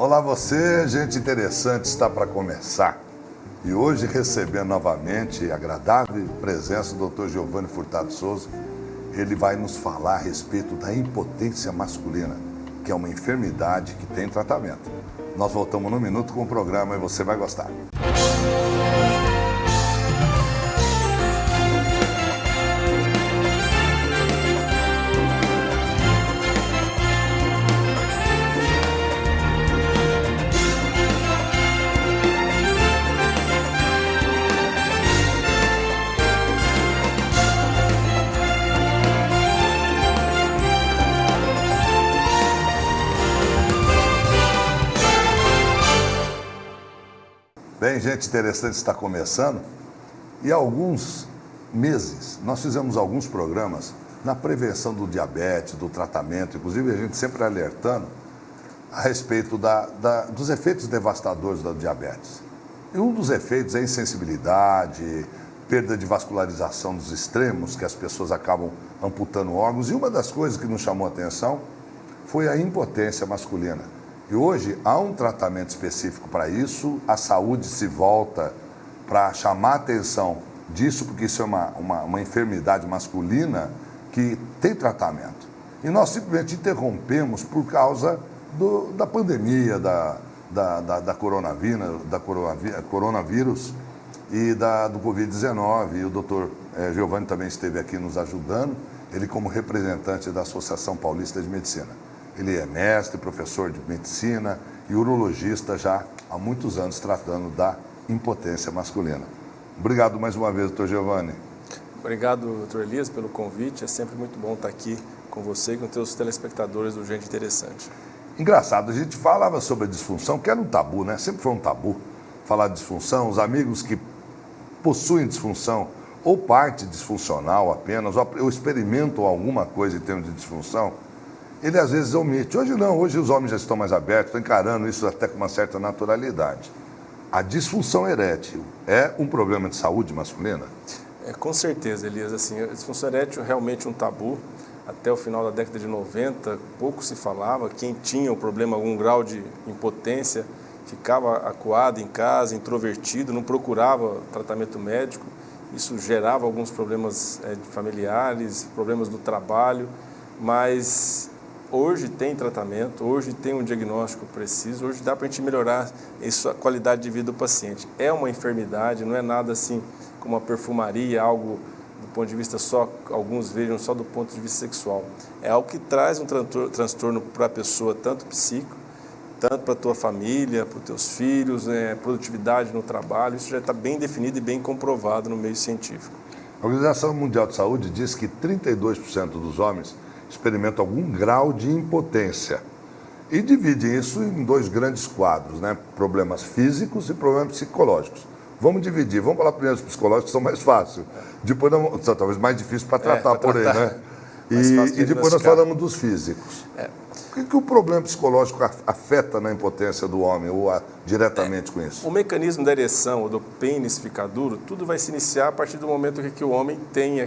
Olá você, gente interessante, está para começar. E hoje recebendo novamente a agradável presença do Dr. Giovanni Furtado Souza. Ele vai nos falar a respeito da impotência masculina, que é uma enfermidade que tem tratamento. Nós voltamos num minuto com o programa e você vai gostar. Bem, gente interessante, está começando. E há alguns meses nós fizemos alguns programas na prevenção do diabetes, do tratamento, inclusive a gente sempre alertando a respeito dos efeitos devastadores do diabetes. E um dos efeitos é a insensibilidade, perda de vascularização dos extremos, que as pessoas acabam amputando órgãos. E uma das coisas que nos chamou a atenção foi a impotência masculina. E hoje há um tratamento específico para isso, a saúde se volta para chamar a atenção disso, porque isso é uma enfermidade masculina que tem tratamento. E nós simplesmente interrompemos por causa da pandemia, da coronavírus e do Covid-19. E o doutor Giovanni também esteve aqui nos ajudando, ele como representante da Associação Paulista de Medicina. Ele é mestre, professor de medicina e urologista já há muitos anos tratando da impotência masculina. Obrigado mais uma vez, doutor Giovanni. Obrigado, doutor Elias, pelo convite. É sempre muito bom estar aqui com você e com os teus telespectadores do Gente Interessante. Engraçado, a gente falava sobre a disfunção, que era um tabu, né? Sempre foi um tabu falar de disfunção. Os amigos que possuem disfunção ou parte disfuncional apenas, ou experimentam alguma coisa em termos de disfunção, ele às vezes omite. Hoje não, hoje os homens já estão mais abertos, estão encarando isso até com uma certa naturalidade. A disfunção erétil é um problema de saúde masculina? Com certeza, Elias. Assim, a disfunção erétil é realmente um tabu. Até o final da década de 90, pouco se falava. Quem tinha o problema, algum grau de impotência, ficava acuado em casa, introvertido, não procurava tratamento médico. Isso gerava alguns problemas familiares, problemas do trabalho, mas hoje tem tratamento, hoje tem um diagnóstico preciso, hoje dá para a gente melhorar isso, a qualidade de vida do paciente. É uma enfermidade, não é nada assim como uma perfumaria, algo do ponto de vista só, alguns vejam só do ponto de vista sexual. É algo que traz um transtorno para a pessoa, tanto psíquico, tanto para a tua família, para os teus filhos, produtividade no trabalho. Isso já está bem definido e bem comprovado no meio científico. A Organização Mundial de Saúde diz que 32% dos homens experimentam algum grau de impotência e dividem isso em dois grandes quadros, né? Problemas físicos e problemas psicológicos. Vamos dividir, vamos falar primeiro dos psicológicos, que são mais fáceis, depois talvez mais difícil para tratar, porém, né? E depois nós falamos dos físicos. O que o problema psicológico afeta na impotência do homem ou diretamente com isso? O mecanismo da ereção ou do pênis ficar duro, tudo vai se iniciar a partir do momento que o homem tem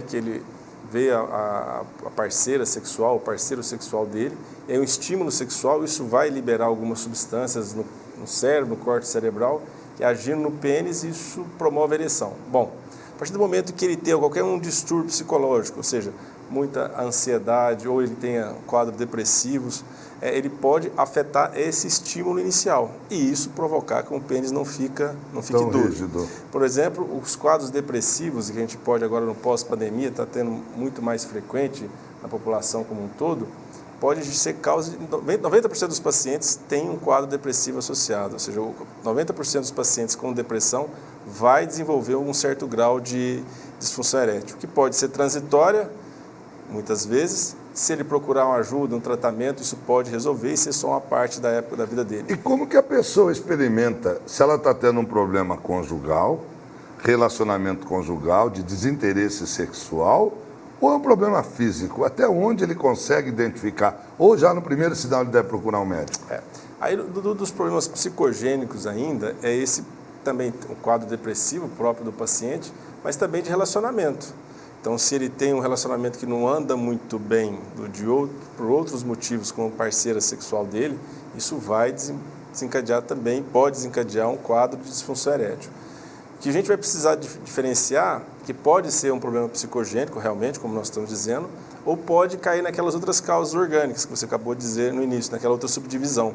vê a parceira sexual, o parceiro sexual dele, é um estímulo sexual, isso vai liberar algumas substâncias no cérebro, no córtex cerebral, que agindo no pênis, isso promove a ereção. Bom, a partir do momento que ele tem qualquer distúrbio psicológico, ou seja, muita ansiedade ou ele tenha quadros depressivos, ele pode afetar esse estímulo inicial e isso provocar que o pênis não fique duro. Rígido. Por exemplo, os quadros depressivos, que a gente pode agora no pós-pandemia, está tendo muito mais frequente na população como um todo, pode ser causa de 90% dos pacientes têm um quadro depressivo associado, ou seja, 90% dos pacientes com depressão vai desenvolver um certo grau de disfunção erétil, que pode ser transitória, muitas vezes. Se ele procurar uma ajuda, um tratamento, isso pode resolver e ser só uma parte da época da vida dele. E como que a pessoa experimenta, se ela está tendo um problema conjugal, relacionamento conjugal, de desinteresse sexual, ou é um problema físico? Até onde ele consegue identificar? Ou já no primeiro sinal ele deve procurar um médico? Aí, dos problemas psicogênicos ainda, é esse também o quadro depressivo próprio do paciente, mas também de relacionamento. Então, se ele tem um relacionamento que não anda muito bem por outros motivos com a parceira sexual dele, isso vai desencadear também, pode desencadear um quadro de disfunção erétil. O que a gente vai precisar diferenciar, que pode ser um problema psicogênico realmente, como nós estamos dizendo, ou pode cair naquelas outras causas orgânicas que você acabou de dizer no início, naquela outra subdivisão.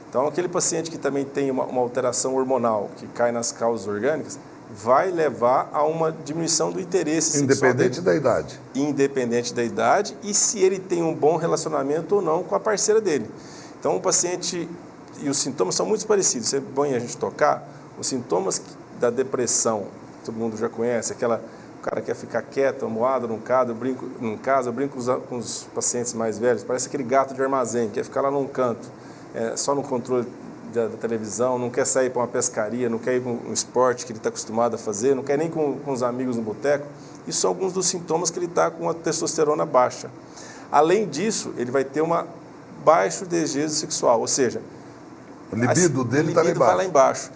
Então, aquele paciente que também tem uma alteração hormonal, que cai nas causas orgânicas, vai levar a uma diminuição do interesse sexual Independente da idade. Independente da idade e se ele tem um bom relacionamento ou não com a parceira dele. Então, o paciente, e os sintomas são muito parecidos, é bom a gente tocar, os sintomas da depressão, todo mundo já conhece, o cara quer ficar quieto, amuado num caso, eu brinco com os pacientes mais velhos, parece aquele gato de armazém, quer ficar lá num canto, só no controle da televisão, não quer sair para uma pescaria, não quer ir para um esporte que ele está acostumado a fazer, não quer nem com os amigos no boteco. Isso são alguns dos sintomas que ele está com a testosterona baixa. Além disso, ele vai ter baixo desejo sexual, ou seja, o libido dele está lá embaixo.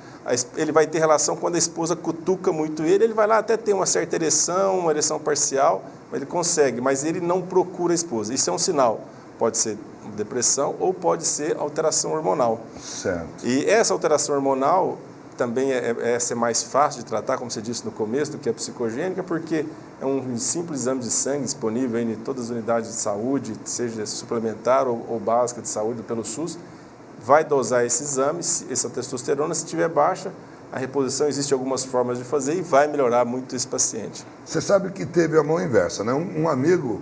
Ele vai ter relação quando a esposa cutuca muito ele vai lá até ter uma certa ereção, uma ereção parcial, mas ele consegue, mas ele não procura a esposa. Isso é um sinal. Pode ser depressão ou pode ser alteração hormonal. Certo. E essa alteração hormonal também essa é mais fácil de tratar, como você disse no começo, do que a psicogênica, porque é um simples exame de sangue disponível em todas as unidades de saúde, seja suplementar ou básica de saúde pelo SUS. Vai dosar esse exame, essa testosterona, se estiver baixa, a reposição existe algumas formas de fazer e vai melhorar muito esse paciente. Você sabe que teve a mão inversa, né? Um amigo,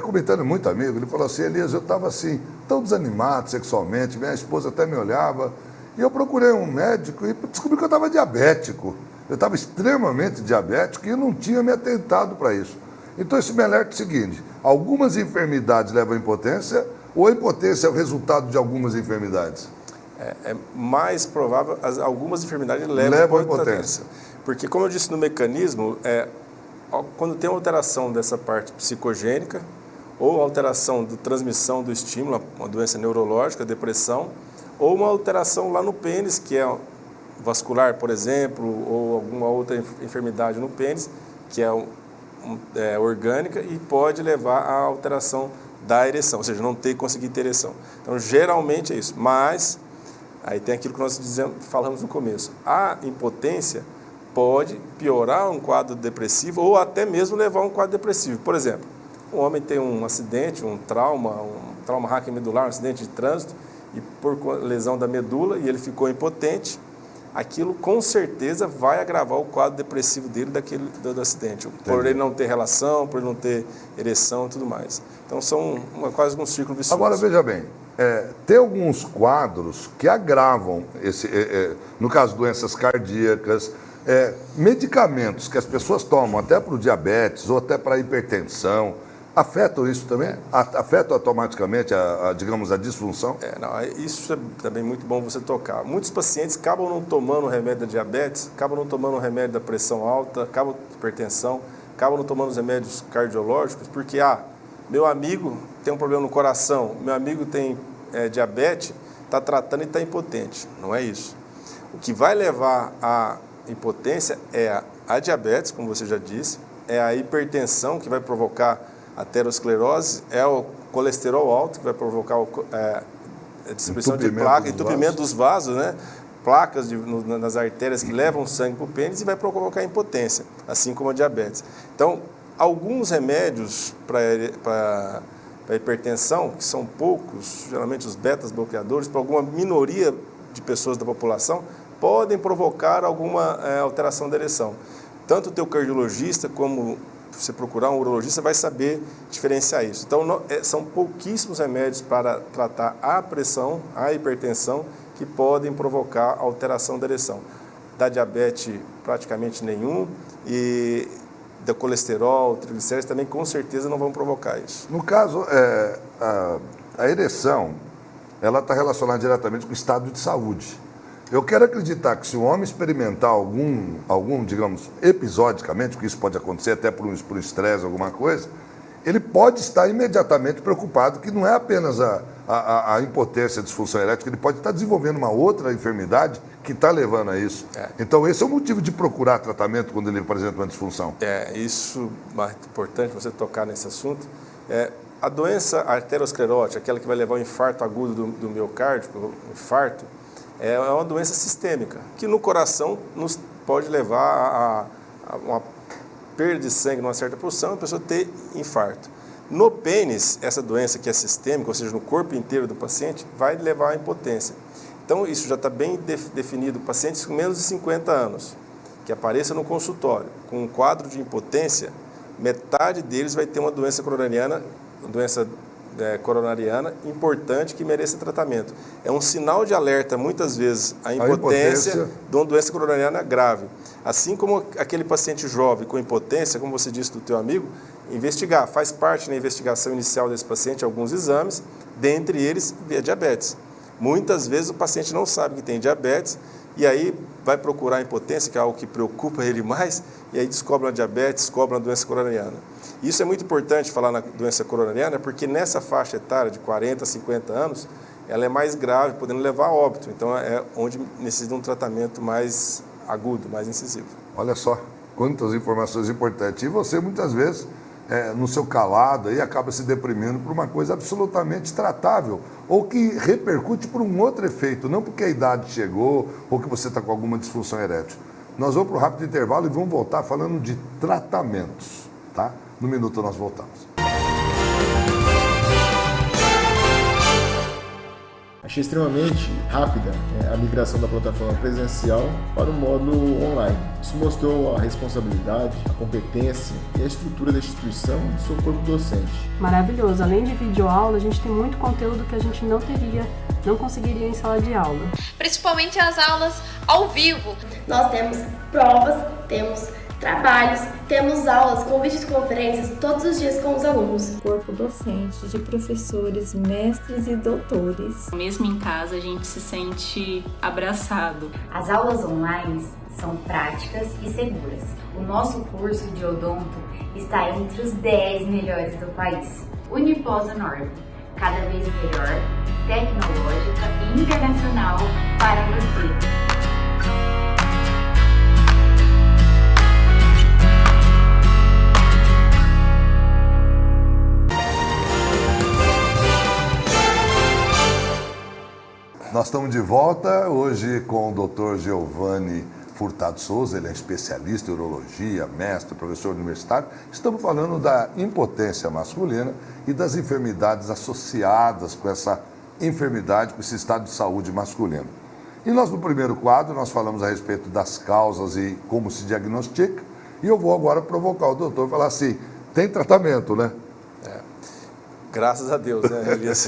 comentando muito amigo, ele falou assim, Elias, eu estava assim, tão desanimado sexualmente, minha esposa até me olhava, e eu procurei um médico e descobri que eu estava diabético. Eu estava extremamente diabético e eu não tinha me atentado para isso. Então isso me alerta o seguinte, algumas enfermidades levam à impotência, ou a impotência é o resultado de algumas enfermidades? É mais provável, algumas enfermidades levam à impotência. Porque, como eu disse no mecanismo, quando tem alteração dessa parte psicogênica, ou alteração da transmissão do estímulo, uma doença neurológica, depressão, ou uma alteração lá no pênis, que é vascular, por exemplo, ou alguma outra enfermidade no pênis, que é orgânica e pode levar à alteração da ereção, ou seja, não conseguir ter ereção. Então, geralmente é isso. Mas, aí tem aquilo que nós falamos no começo. A impotência pode piorar um quadro depressivo ou até mesmo levar a um quadro depressivo. Por exemplo, um homem tem um acidente, um trauma raquimedular, um acidente de trânsito, e por lesão da medula, e ele ficou impotente, aquilo com certeza vai agravar o quadro depressivo dele do acidente, por ele não ter relação, por ele não ter ereção e tudo mais. Então, são quase um círculo vicioso. Agora, veja bem, tem alguns quadros que agravam, no caso, doenças cardíacas, medicamentos que as pessoas tomam até para o diabetes ou até para a hipertensão, afetam isso também? Afetam automaticamente, digamos, a disfunção? Isso é também muito bom você tocar. Muitos pacientes acabam não tomando o remédio da diabetes, acabam não tomando o remédio da pressão alta, acabam com hipertensão, acabam não tomando os remédios cardiológicos, porque, meu amigo tem um problema no coração, meu amigo tem diabetes, está tratando e está impotente. Não é isso. O que vai levar à impotência é a diabetes, como você já disse, é a hipertensão que vai provocar aterosclerose, é o colesterol alto que vai provocar a distribuição de placas, entupimento dos vasos, né? Placas nas artérias que levam sangue para o pênis e vai provocar impotência, assim como a diabetes. Então, alguns remédios para hipertensão, que são poucos, geralmente os betas-bloqueadores, para alguma minoria de pessoas da população, podem provocar alguma alteração da ereção. Tanto o teu cardiologista como você procurar um urologista vai saber diferenciar isso. Então, são pouquíssimos remédios para tratar a pressão, a hipertensão, que podem provocar alteração da ereção. Da diabetes, praticamente nenhum, e da colesterol, triglicéridos também, com certeza, não vão provocar isso. No caso, a ereção, ela está relacionada diretamente com o estado de saúde. Eu quero acreditar que se o homem experimentar algum, digamos, episodicamente, porque isso pode acontecer até por um estresse, alguma coisa, ele pode estar imediatamente preocupado que não é apenas a impotência, a disfunção erétil, ele pode estar desenvolvendo uma outra enfermidade que está levando a isso. Então, esse é o motivo de procurar tratamento quando ele apresenta uma disfunção. Isso é importante você tocar nesse assunto. A doença arteriosclerótica, aquela que vai levar ao infarto agudo do miocárdio, o infarto, é uma doença sistêmica, que no coração nos pode levar a uma perda de sangue numa certa porção e a pessoa ter infarto. No pênis, essa doença que é sistêmica, ou seja, no corpo inteiro do paciente, vai levar à impotência. Então, isso já está bem definido. Pacientes com menos de 50 anos, que apareça no consultório com um quadro de impotência, metade deles vai ter uma doença coronariana, importante que mereça tratamento. É um sinal de alerta, muitas vezes, a impotência de uma doença coronariana grave. Assim como aquele paciente jovem com impotência, como você disse do teu amigo, investigar. Faz parte na investigação inicial desse paciente alguns exames, dentre eles a diabetes. Muitas vezes o paciente não sabe que tem diabetes e aí vai procurar a impotência, que é algo que preocupa ele mais, e aí descobre uma diabetes, descobre uma doença coronariana. Isso é muito importante falar na doença coronariana, porque nessa faixa etária de 40 a 50 anos, ela é mais grave, podendo levar a óbito. Então, é onde necessita de um tratamento mais agudo, mais incisivo. Olha só, quantas informações importantes. E você, muitas vezes, no seu calado, aí acaba se deprimindo por uma coisa absolutamente tratável, ou que repercute por um outro efeito, não porque a idade chegou, ou que você está com alguma disfunção erétil. Nós vamos para o rápido intervalo e vamos voltar falando de tratamentos, tá? No minuto nós voltamos. Achei extremamente rápida a migração da plataforma presencial para o módulo online. Isso mostrou a responsabilidade, a competência e a estrutura da instituição e do seu corpo docente. Maravilhoso! Além de videoaula, a gente tem muito conteúdo que a gente não conseguiria em sala de aula. Principalmente as aulas ao vivo. Nós temos provas, temos trabalhos, temos aulas com videoconferências todos os dias com os alunos. Corpo docente de professores, mestres e doutores. Mesmo em casa, a gente se sente abraçado. As aulas online são práticas e seguras. O nosso curso de odonto está entre os 10 melhores do país. Unipós Norte, cada vez melhor, tecnológica e internacional para você. Nós estamos de volta hoje com o Dr. Giovanni Furtado Souza, ele é especialista em urologia, mestre, professor universitário. Estamos falando da impotência masculina e das enfermidades associadas com essa enfermidade, com esse estado de saúde masculino. E nós, no primeiro quadro, nós falamos a respeito das causas e como se diagnostica. E eu vou agora provocar o doutor e falar assim, tem tratamento, né? Graças a Deus, né, Elias?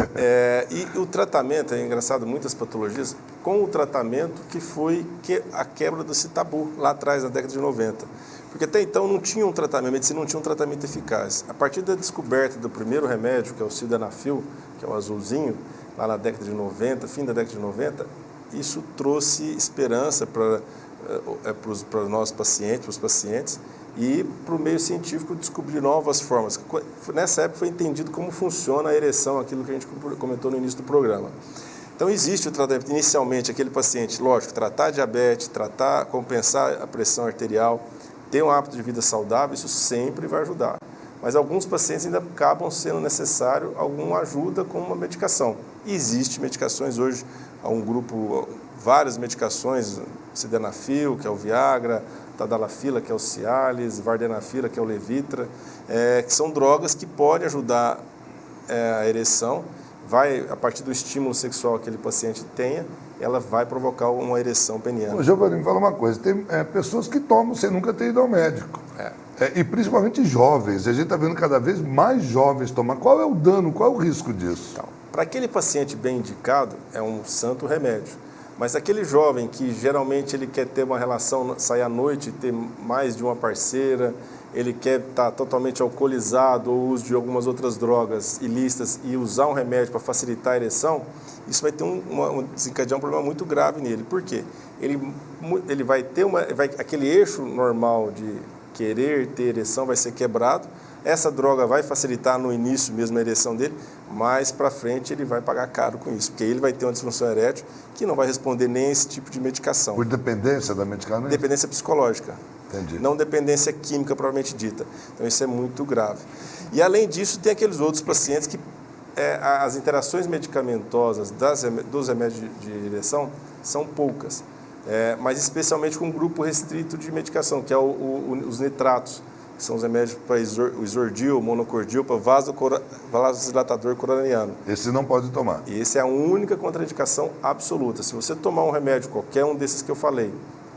E o tratamento, é engraçado, muitas patologias, com o tratamento que foi a quebra desse tabu lá atrás, na década de 90. Porque até então não tinha um tratamento, a medicina não tinha um tratamento eficaz. A partir da descoberta do primeiro remédio, que é o Sildenafil, que é o azulzinho, lá na década de 90, fim da década de 90, isso trouxe esperança para os nossos pacientes, para os pacientes, e para o meio científico descobrir novas formas. Nessa época foi entendido como funciona a ereção, aquilo que a gente comentou no início do programa. Então existe o tratamento, inicialmente aquele paciente, lógico, tratar a diabetes, compensar a pressão arterial, ter um hábito de vida saudável, isso sempre vai ajudar. Mas alguns pacientes ainda acabam sendo necessário alguma ajuda com uma medicação. E existem medicações hoje, há um grupo, várias medicações, Sildenafil, que é o Viagra, Tadalafila, que é o Cialis, Vardenafila, que é o Levitra, que são drogas que podem ajudar a ereção, a partir do estímulo sexual que aquele paciente tenha, ela vai provocar uma ereção peniana. Ô, Giovanni, me fala uma coisa, tem pessoas que tomam sem nunca ter ido ao médico. E principalmente jovens, a gente está vendo cada vez mais jovens tomar. Qual é o dano, qual é o risco disso? Então, para aquele paciente bem indicado, é um santo remédio. Mas aquele jovem que geralmente ele quer ter uma relação, sair à noite, ter mais de uma parceira, ele quer estar totalmente alcoolizado ou uso de algumas outras drogas ilícitas e usar um remédio para facilitar a ereção, isso vai ter desencadear um problema muito grave nele. Por quê? Ele vai ter aquele eixo normal de querer ter ereção vai ser quebrado. Essa droga vai facilitar no início mesmo a ereção dele, mais para frente ele vai pagar caro com isso, porque ele vai ter uma disfunção erétil que não vai responder nem a esse tipo de medicação. Por dependência da medicação? Dependência psicológica. Entendi. Não dependência química propriamente dita. Então isso é muito grave. E além disso, tem aqueles outros pacientes que as interações medicamentosas dos remédios de ereção são poucas, mas especialmente com um grupo restrito de medicação, que é os nitratos, que são os remédios para o isordil, monocordil, para vasodilatador coronariano. Esse não pode tomar. E essa é a única contraindicação absoluta. Se você tomar um remédio, qualquer um desses que eu falei,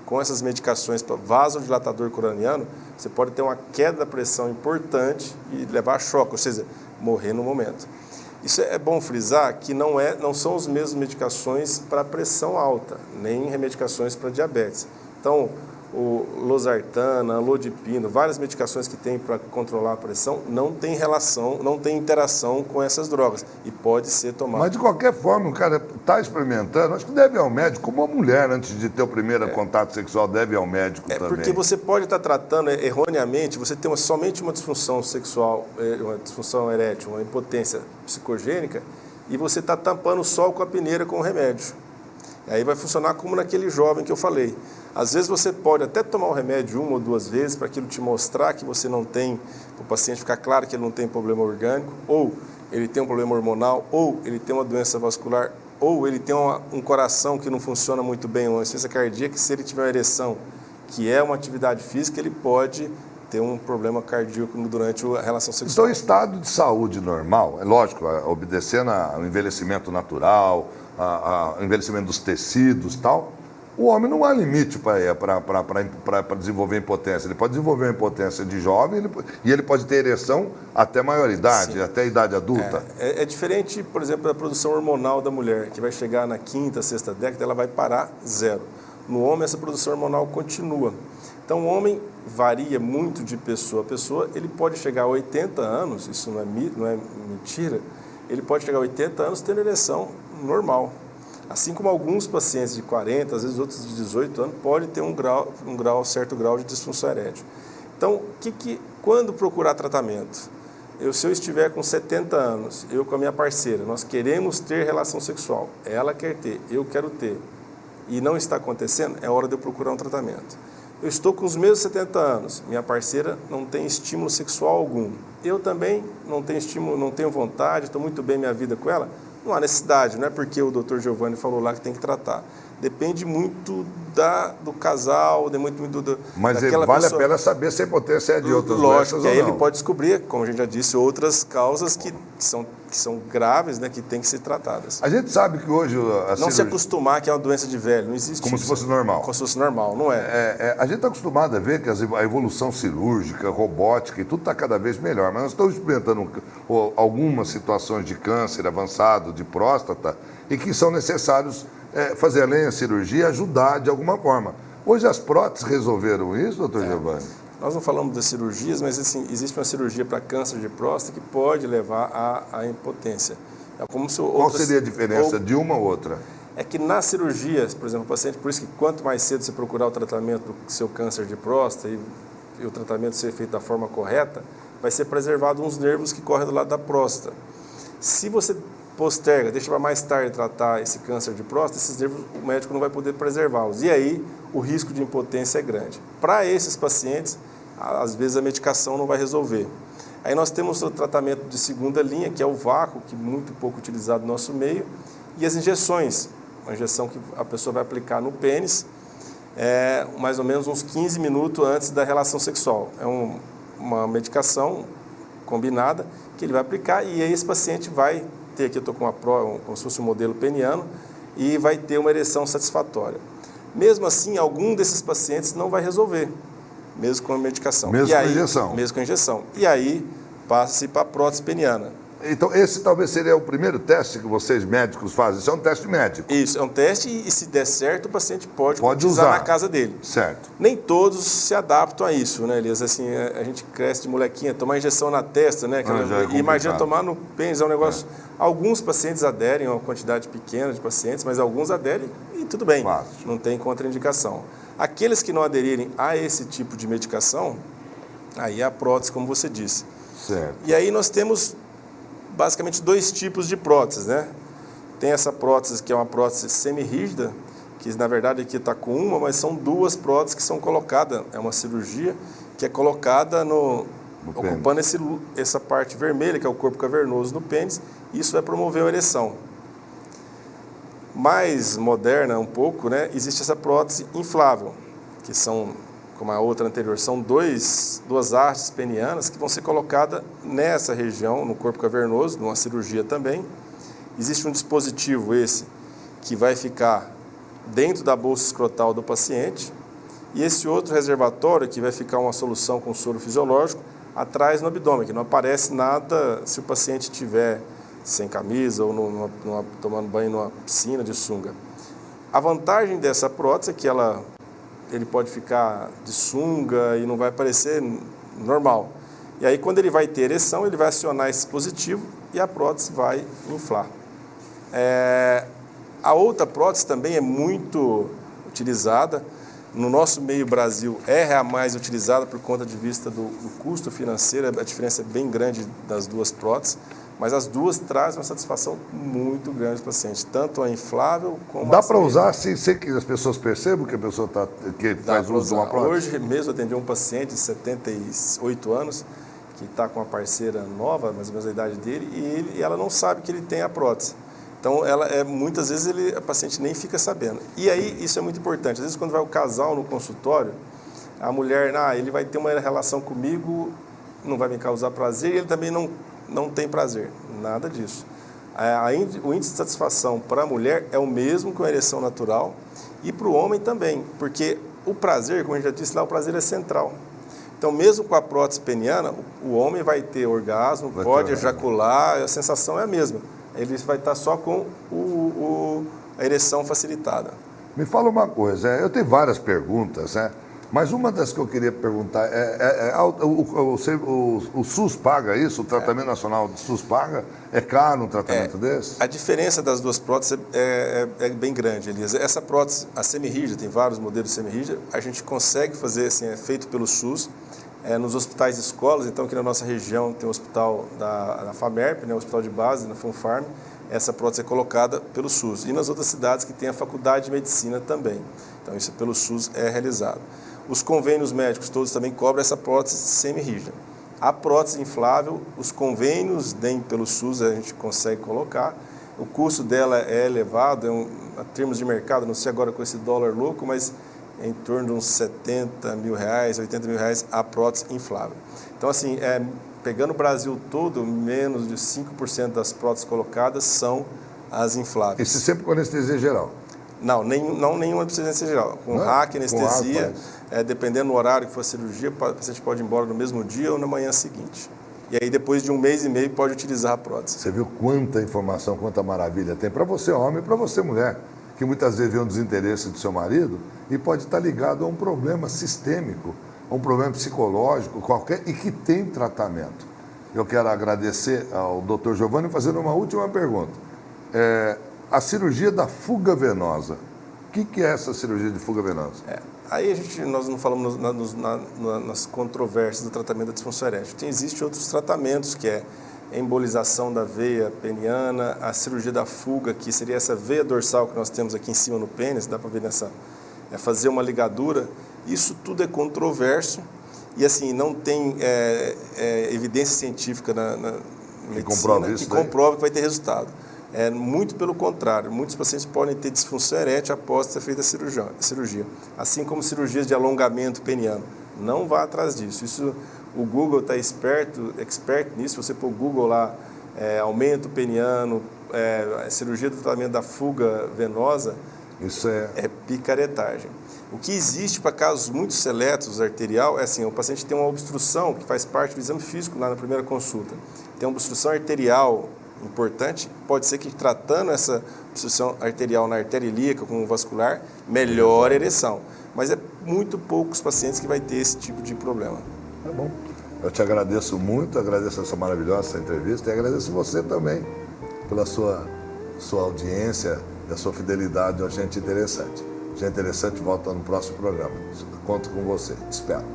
com essas medicações para vasodilatador coronariano, você pode ter uma queda da pressão importante e levar a choque, ou seja, morrer no momento. Isso é bom frisar que não são as mesmas medicações para pressão alta, nem remedicações para diabetes. Então, o losartana, lodipino, várias medicações que tem para controlar a pressão, não tem relação, não tem interação com essas drogas e pode ser tomado. Mas de qualquer forma, o cara está experimentando, acho que deve ir ao médico, como a mulher, antes de ter o primeiro contato sexual, deve ir ao médico também. Porque você pode estar tratando erroneamente, você tem somente uma disfunção sexual, uma disfunção erétil, uma impotência psicogênica, e você está tampando o sol com a peneira com o remédio. Aí vai funcionar como naquele jovem que eu falei. Às vezes você pode até tomar o remédio 1 ou 2 vezes para aquilo te mostrar que você não tem, para o paciente ficar claro que ele não tem problema orgânico, ou ele tem um problema hormonal, ou ele tem uma doença vascular, ou ele tem um coração que não funciona muito bem, uma insuficiência cardíaca, que se ele tiver uma ereção, que é uma atividade física, ele pode ter um problema cardíaco durante a relação sexual. Então, estado de saúde normal, é lógico, obedecendo ao envelhecimento natural, ao envelhecimento dos tecidos e tal, o homem não há limite para desenvolver impotência. Ele pode desenvolver uma impotência de jovem e ele pode ter ereção até maioridade, sim, até a idade adulta. É diferente, por exemplo, da produção hormonal da mulher, que vai chegar na 5ª, 6ª década, ela vai parar zero. No homem, essa produção hormonal continua. Então, o homem varia muito de pessoa a pessoa. Ele pode chegar a 80 anos, isso não é mentira, ele pode chegar a 80 anos tendo ereção normal. Assim como alguns pacientes de 40, às vezes outros de 18 anos, podem ter certo grau de disfunção erétil. Então, quando procurar tratamento? Se eu estiver com 70 anos, eu com a minha parceira, nós queremos ter relação sexual, ela quer ter, eu quero ter, e não está acontecendo, é hora de eu procurar um tratamento. Eu estou com os mesmos 70 anos, minha parceira não tem estímulo sexual algum, eu também não tenho estímulo, não tenho vontade, estou muito bem minha vida com ela, não há necessidade, não é porque o Dr. Giovanni falou lá que tem que tratar. Depende muito do casal, Mas vale a pena saber se a impotência é de outras doenças ou não. Lógico, que aí ele pode descobrir, como a gente já disse, outras causas que são graves, né, que têm que ser tratadas. A gente sabe que hoje não se acostumar que é uma doença de velho, não existe como isso. Se fosse normal. Como se fosse normal, não é? A gente está acostumado a ver que a evolução cirúrgica, robótica e tudo está cada vez melhor, mas nós estamos experimentando algumas situações de câncer avançado, de próstata, e que são necessários fazer além da cirurgia, ajudar de alguma forma. Hoje as próteses resolveram isso, doutor Giovanni? Nós não falamos das cirurgias, mas assim, existe uma cirurgia para câncer de próstata que pode levar à impotência. É como se Qual seria a diferença de uma ou outra? É que nas cirurgias, por exemplo, o paciente, por isso que quanto mais cedo você procurar o tratamento do seu câncer de próstata e o tratamento ser feito da forma correta, vai ser preservado uns nervos que correm do lado da próstata. Se você posterga, deixa para mais tarde tratar esse câncer de próstata, esses nervos o médico não vai poder preservá-los. E aí o risco de impotência é grande. Para esses pacientes, às vezes a medicação não vai resolver. Aí nós temos o tratamento de segunda linha, que é o vácuo, que é muito pouco utilizado no nosso meio, e as injeções. Uma injeção que a pessoa vai aplicar no pênis, mais ou menos uns 15 minutos antes da relação sexual. É uma medicação combinada que ele vai aplicar e aí esse paciente vai ter, aqui eu estou com como se fosse um modelo peniano, e vai ter uma ereção satisfatória. Mesmo assim, algum desses pacientes não vai resolver, mesmo com a medicação. Mesmo com a injeção. Mesmo com a injeção. E aí, passa-se para a prótese peniana. Então, esse talvez seria o primeiro teste que vocês médicos fazem. Isso é um teste médico. Isso, é um teste e se der certo, o paciente pode usar na casa dele. Certo. Nem todos se adaptam a isso, né, Elias? Assim, a gente cresce de molequinha, tomar injeção na testa, né? Imagina tomar no pênis, é um negócio... Alguns pacientes aderem a uma quantidade pequena de pacientes, mas alguns aderem e tudo bem, não tem contraindicação. Aqueles que não aderirem a esse tipo de medicação, aí é a prótese, como você disse. Certo. E aí nós temos basicamente 2 tipos de próteses, né? Tem essa prótese que é uma prótese semi-rígida, que na verdade aqui está com uma, mas são 2 próteses que são colocadas, é uma cirurgia que é colocada ocupando essa parte vermelha, que é o corpo cavernoso do pênis, Isso vai promover a ereção. Mais moderna um pouco, né, existe essa prótese inflável, que são, como a outra anterior, são duas hastes penianas que vão ser colocadas nessa região, no corpo cavernoso, numa cirurgia também. Existe um dispositivo esse que vai ficar dentro da bolsa escrotal do paciente e esse outro reservatório que vai ficar uma solução com soro fisiológico atrás no abdômen, que não aparece nada se o paciente estiver sem camisa ou tomando banho numa piscina de sunga. A vantagem dessa prótese é que ele pode ficar de sunga e não vai parecer normal. E aí, quando ele vai ter ereção, ele vai acionar esse dispositivo e a prótese vai inflar. A outra prótese também é muito utilizada. No nosso meio Brasil é a mais utilizada por conta de vista do custo financeiro. A diferença é bem grande das duas próteses. Mas as duas trazem uma satisfação muito grande para o paciente, tanto a inflável como Dá para usar sem que as pessoas percebam que a pessoa faz uso de uma prótese? Hoje mesmo atendi um paciente de 78 anos que está com uma parceira nova, mais ou menos a idade dele, e ela não sabe que ele tem a prótese. Então, muitas vezes a paciente nem fica sabendo. E aí, isso é muito importante. Às vezes, quando vai o casal no consultório, a mulher, ele vai ter uma relação comigo, não vai me causar prazer, e ele também não tem prazer, nada disso. O índice de satisfação para a mulher é o mesmo que a ereção natural e para o homem também, porque o prazer, como a gente já disse lá, o prazer é central. Então, mesmo com a prótese peniana, o homem vai ter orgasmo, pode ejacular, a sensação é a mesma. Ele vai estar só com a ereção facilitada. Me fala uma coisa, eu tenho várias perguntas, né? Mas uma das que eu queria perguntar o SUS paga isso? O tratamento nacional do SUS paga? É caro um tratamento desse? A diferença das duas próteses é bem grande, Elias. Essa prótese, a semirrígida, tem vários modelos de semirrígida, a gente consegue fazer, assim, é feito pelo SUS, nos hospitais e escolas. Então, aqui na nossa região tem o hospital da FAMERP, né, o hospital de base, na FUNFARM, essa prótese é colocada pelo SUS. E nas outras cidades que tem a faculdade de medicina também. Então, isso pelo SUS é realizado. Os convênios médicos todos também cobram essa prótese semirrígida. A prótese inflável, os convênios nem pelo SUS a gente consegue colocar. O custo dela é elevado, em termos de mercado, não sei agora com esse dólar louco, mas em torno de uns 70 mil reais, 80 mil reais a prótese inflável. Então, assim, pegando o Brasil todo, menos de 5% das próteses colocadas são as infláveis. Isso sempre com anestesia geral? Não, nenhuma anestesia geral. Com hack, anestesia, dependendo do horário que for a cirurgia, o paciente pode ir embora no mesmo dia ou na manhã seguinte. E aí, depois de 1 mês e meio, pode utilizar a prótese. Você viu quanta informação, quanta maravilha tem para você homem e para você mulher, que muitas vezes vê um desinteresse do seu marido e pode estar ligado a um problema sistêmico, a um problema psicológico qualquer e que tem tratamento. Eu quero agradecer ao Dr. Giovanni fazendo uma última pergunta. A cirurgia da fuga venosa. O que é essa cirurgia de fuga venosa? Aí nós não falamos nas controvérsias do tratamento da disfunção erétil. Existem outros tratamentos, que é a embolização da veia peniana, a cirurgia da fuga, que seria essa veia dorsal que nós temos aqui em cima no pênis, dá para ver fazer uma ligadura. Isso tudo é controverso e, assim, não tem evidência cientítica na medicina que comprova que vai ter resultado. Muito pelo contrário, muitos pacientes podem ter disfunção erétil após ter feito a cirurgia. Assim como cirurgias de alongamento peniano. Não vá atrás disso. O Google está expert nisso. Você pôr o Google lá, aumento peniano, cirurgia do tratamento da fuga venosa, isso é picaretagem. O que existe para casos muito seletos arterial é assim: o paciente tem uma obstrução que faz parte do exame físico lá na primeira consulta. Tem uma obstrução arterial importante, pode ser que tratando essa obstrução arterial na artéria ilíaca com o vascular, melhore a ereção. Mas é muito poucos pacientes que vai ter esse tipo de problema. Tá bom. Eu te agradeço muito, agradeço essa maravilhosa entrevista e agradeço você também pela sua audiência e a sua fidelidade ao Gente Interessante. Gente Interessante volta no próximo programa. Conto com você. Espero.